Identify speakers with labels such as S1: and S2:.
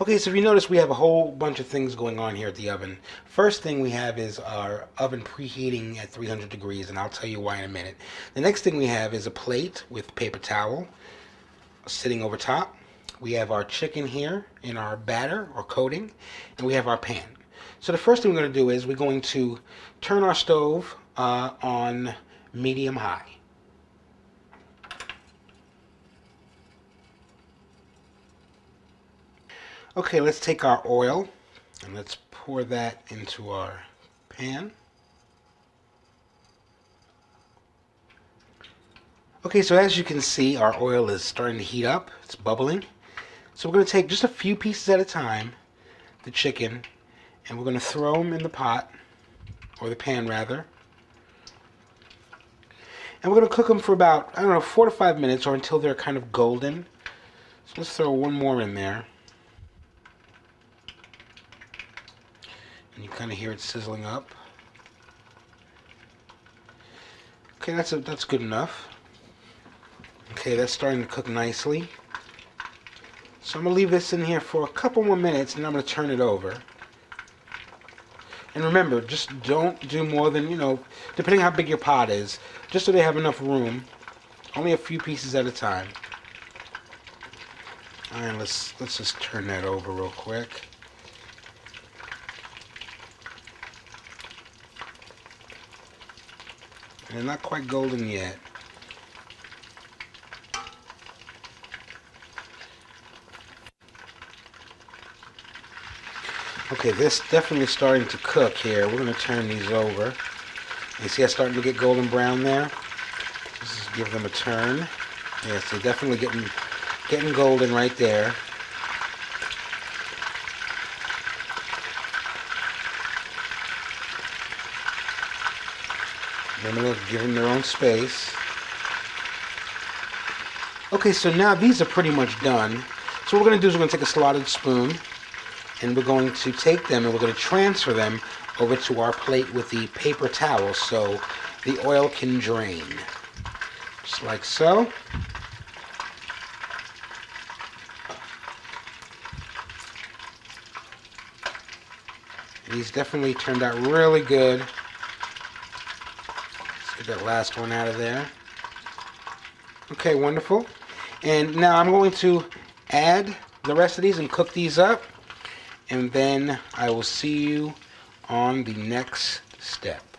S1: Okay, so if you notice, we have a whole bunch of things going on here at the oven. First thing we have is our oven preheating at 300 degrees, and I'll tell you why in a minute. The next thing we have is a plate with paper towel sitting over top. We have our chicken here in our batter or coating, and we have our pan. So the first thing we're going to do is we're going to turn our stove on medium high. Okay, let's take our oil and let's pour that into our pan. Okay, so as you can see, our oil is starting to heat up. It's bubbling. So we're going to take just a few pieces at a time, the chicken, and we're going to throw them in the pot, or the pan rather. And we're going to cook them for about, I don't know, 4 to 5 minutes or until they're kind of golden. So let's throw one more in there. And you kind of hear it sizzling up. Okay, that's good enough. Okay, that's starting to cook nicely. So I'm going to leave this in here for a couple more minutes and I'm going to turn it over. And remember, just don't do more than, depending how big your pot is, just so they have enough room. Only a few pieces at a time. Alright, let's just turn that over real quick. And they're not quite golden yet. Okay, this definitely starting to cook here. We're going to turn these over. You see it's starting to get golden brown there? Let's just give them a turn. Yes, they're definitely getting golden right there. Remember to give them their own space. Okay, so now these are pretty much done. So what we're going to do is we're going to take a slotted spoon and we're going to take them and we're going to transfer them over to our plate with the paper towel so the oil can drain. Just like so. These definitely turned out really good. Let's get that last one out of there. Okay, wonderful. And now I'm going to add the rest of these and cook these up. And then I will see you on the next step.